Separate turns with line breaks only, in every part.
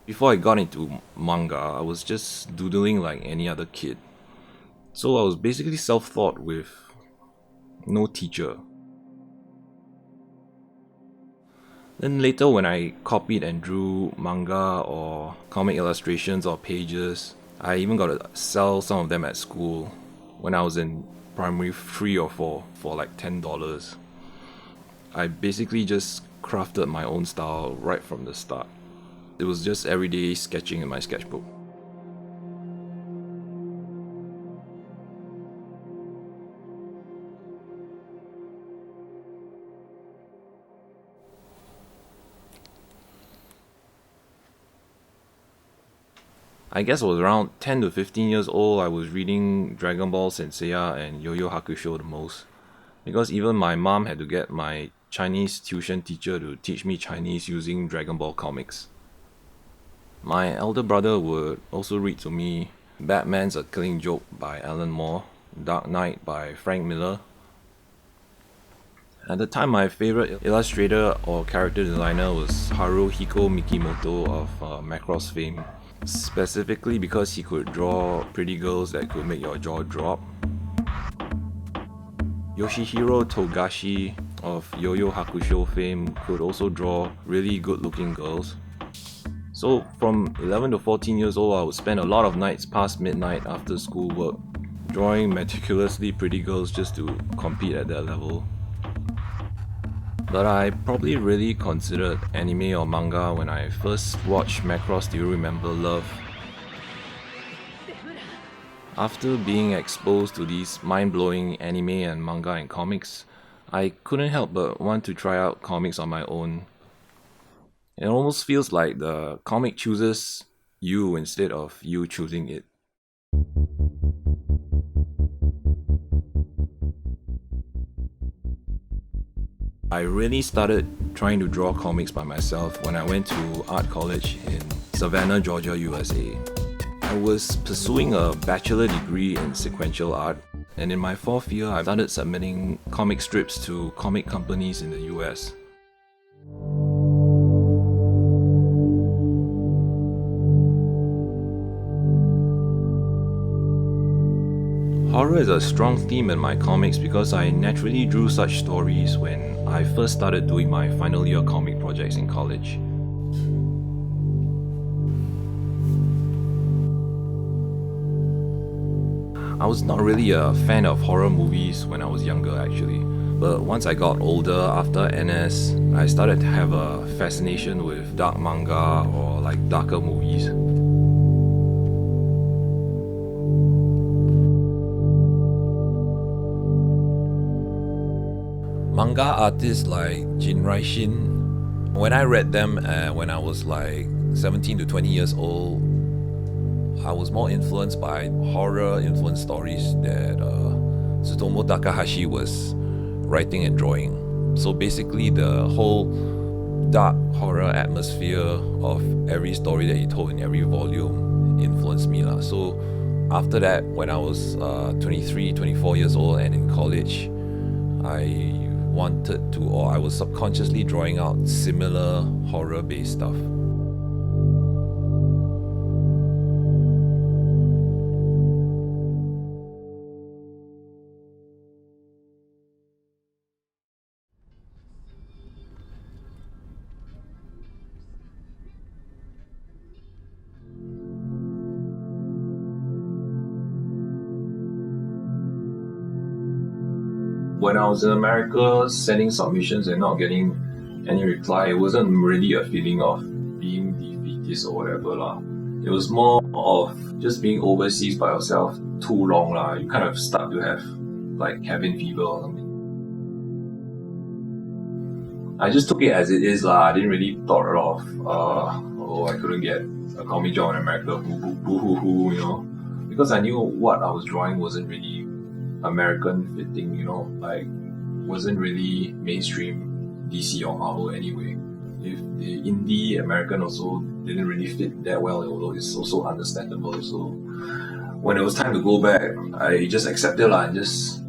Before I got into manga, I was just doodling like any other kid. So I was basically self-taught with no teacher. Then later, when I copied and drew manga or comic illustrations or pages, I even got to sell some of them at school when I was in primary 3 or 4 for like $10. I basically just crafted my own style right from the start. It was just everyday sketching in my sketchbook. I guess I was around 10 to 15 years old. I was reading Dragon Ball Senseiya and Yu Yu Hakusho the most. Because even my mom had to get my Chinese tuition teacher to teach me Chinese using Dragon Ball comics. My elder brother would also read to me Batman's A Killing Joke by Alan Moore, Dark Knight by Frank Miller. At the time, my favorite illustrator or character designer was Haruhiko Mikimoto of Macross fame, specifically because he could draw pretty girls that could make your jaw drop. Yoshihiro Togashi of Yu Yu Hakusho fame could also draw really good looking girls. So from 11 to 14 years old, I would spend a lot of nights past midnight after schoolwork drawing meticulously pretty girls just to compete at that level. But I probably really considered anime or manga when I first watched Macross Do You Remember Love? After being exposed to these mind-blowing anime and manga and comics, I couldn't help but want to try out comics on my own. It almost feels like the comic chooses you instead of you choosing it. I really started trying to draw comics by myself when I went to art college in Savannah, Georgia, USA. I was pursuing a bachelor degree in sequential art, and in my fourth year, I started submitting comic strips to comic companies in the US. Horror is a strong theme in my comics because I naturally drew such stories when I first started doing my final year comic projects in college. I was not really a fan of horror movies when I was younger actually, but once I got older after NS, I started to have a fascination with dark manga or like darker movies. Manga artists like Jin Raishin, when I read them when I was like 17 to 20 years old, I was more influenced by horror-influenced stories that Tsutomu Takahashi was writing and drawing. So basically the whole dark horror atmosphere of every story that he told in every volume influenced me. So after that, when I was 23, 24 years old and in college, I wanted to, or I was subconsciously drawing out similar horror-based stuff. When I was in America, sending submissions and not getting any reply, it wasn't really a feeling of being defeatist or whatever lah. It was more of just being overseas by yourself too long lah. You kind of start to have like cabin fever or something. I just took it as it is lah. I didn't really thought of I couldn't get a comic job in America, boo hoo hoo, because I knew what I was drawing wasn't really American fitting, like wasn't really mainstream DC or Marvel anyway. If the indie American also didn't really fit that well, although it's also understandable. So when it was time to go back, I just accepted and just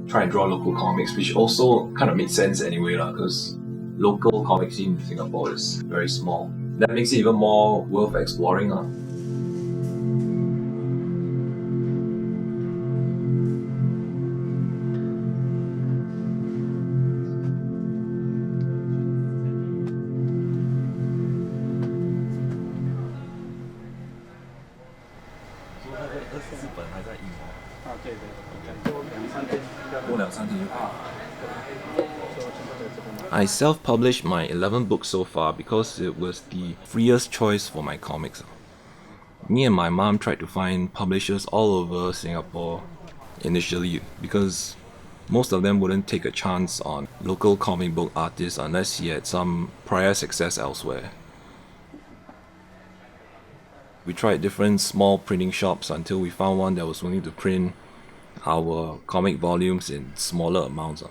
try and draw local comics, which also kind of made sense anyway because local comic scene in Singapore is very small. That makes it even more worth exploring. I self-published my 11 books so far because it was the freest choice for my comics. Me and my mom tried to find publishers all over Singapore initially because most of them wouldn't take a chance on local comic book artists unless he had some prior success elsewhere. We tried different small printing shops until we found one that was willing to print our comic volumes in smaller amounts.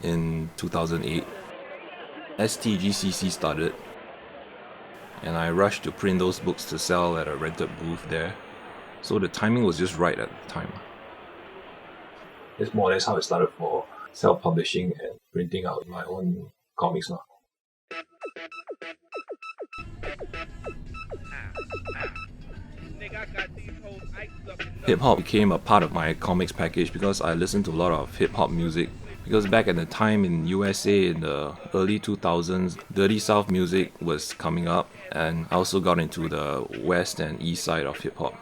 In 2008, STGCC started, and I rushed to print those books to sell at a rented booth there. So the timing was just right at the time. It's more or less how it started for self-publishing and printing out my own comics now. Hip-hop became a part of my comics package because I listened to a lot of hip-hop music. Because back at the time in USA in the early 2000s, Dirty South music was coming up, and I also got into the west and east side of hip-hop.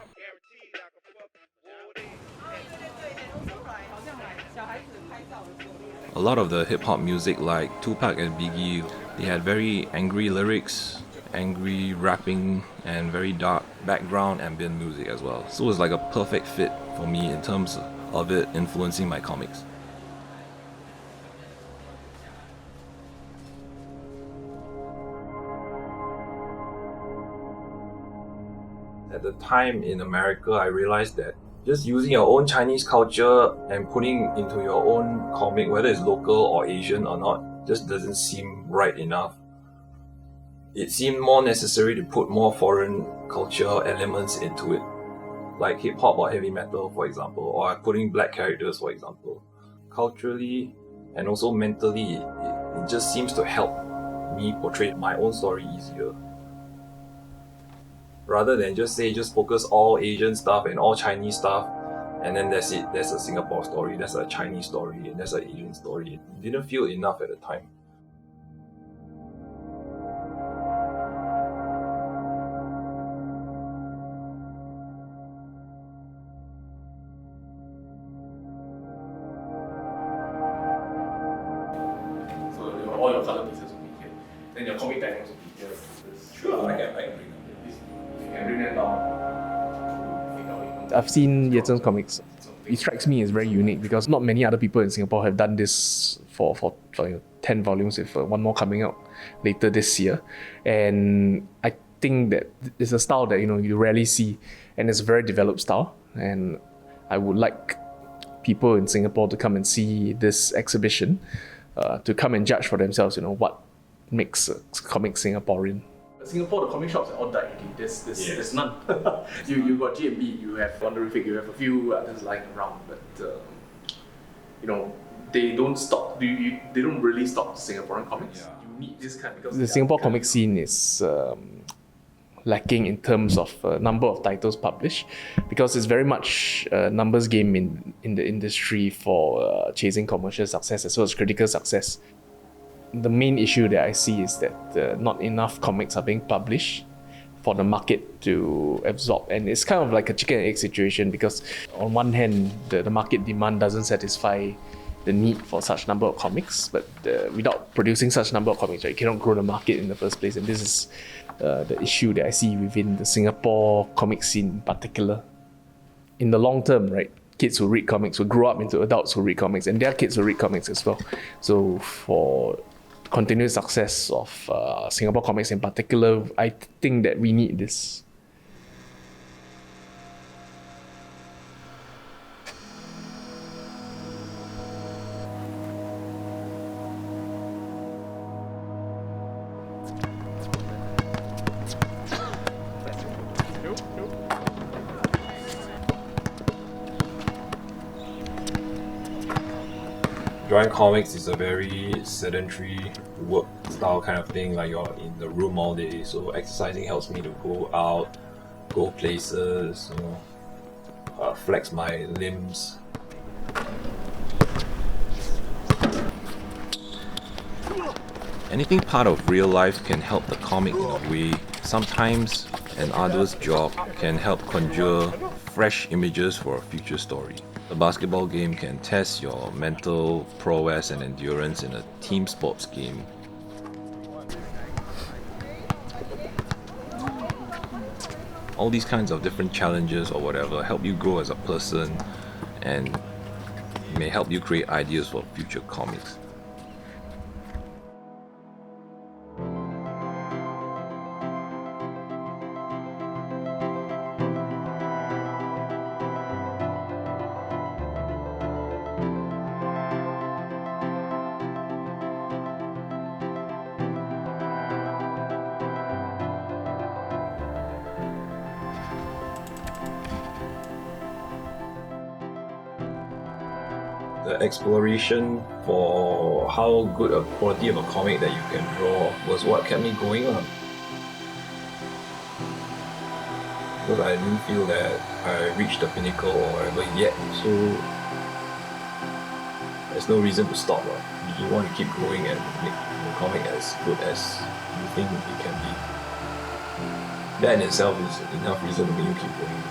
A lot of the hip-hop music like Tupac and Biggie, they had very angry lyrics, angry rapping, and very dark background ambient music as well. So it was like a perfect fit for me in terms of it influencing my comics. At the time in America, I realized that just using your own Chinese culture and putting into your own comic, whether it's local or Asian or not, just doesn't seem right enough. It seemed more necessary to put more foreign culture elements into it, like hip-hop or heavy metal, for example, or putting black characters, for example. Culturally and also mentally, it just seems to help me portray my own story easier. Rather than just focus all Asian stuff and all Chinese stuff, and then that's it. That's a Singapore story, that's a Chinese story, and that's an Asian story. It didn't feel enough at the time.
So all your color pieces will be here. Then your comic panels will be here.
Sure, I can bring them.
Bring them down.
I've seen Ye Zhen's comics. It strikes me as very unique because not many other people in Singapore have done this for 10 volumes with one more coming out later this year. And I think that it's a style that you rarely see, and it's a very developed style. And I would like people in Singapore to come and see this exhibition, to come and judge for themselves, what makes a comic Singaporean. Singapore, the comic shops are all died already. There's none. you got G&B, you have Wonderific, you have a few others lying around, but they don't stop. They don't really stop Singaporean comics. Yeah. You need this kind because the Singapore comic scene is lacking in terms of number of titles published, because it's very much a numbers game in the industry for chasing commercial success as well as critical success. The main issue that I see is that not enough comics are being published for the market to absorb, and it's kind of like a chicken and egg situation, because on one hand the market demand doesn't satisfy the need for such number of comics, but without producing such number of comics, right, you cannot grow the market in the first place, and this is the issue that I see within the Singapore comic scene in particular. In the long term, right, kids who read comics will grow up into adults who read comics, and their kids will read comics as well. So for continued success of Singapore comics in particular, I think that we need this.
drawing comics is a very sedentary work style kind of thing, like you're in the room all day, so exercising helps me to go out, go places, flex my limbs. Anything part of real life can help the comic in a way. Sometimes an artist's job can help conjure fresh images for a future story. The basketball game can test your mental prowess and endurance in a team sports game. All these kinds of different challenges or whatever help you grow as a person and may help you create ideas for future comics. The exploration for how good a quality of a comic that you can draw was what kept me going on. Because I didn't feel that I reached the pinnacle or whatever yet, so there's no reason to stop. You want to keep growing and make the comic as good as you think it can be. That in itself is enough reason to make you keep going.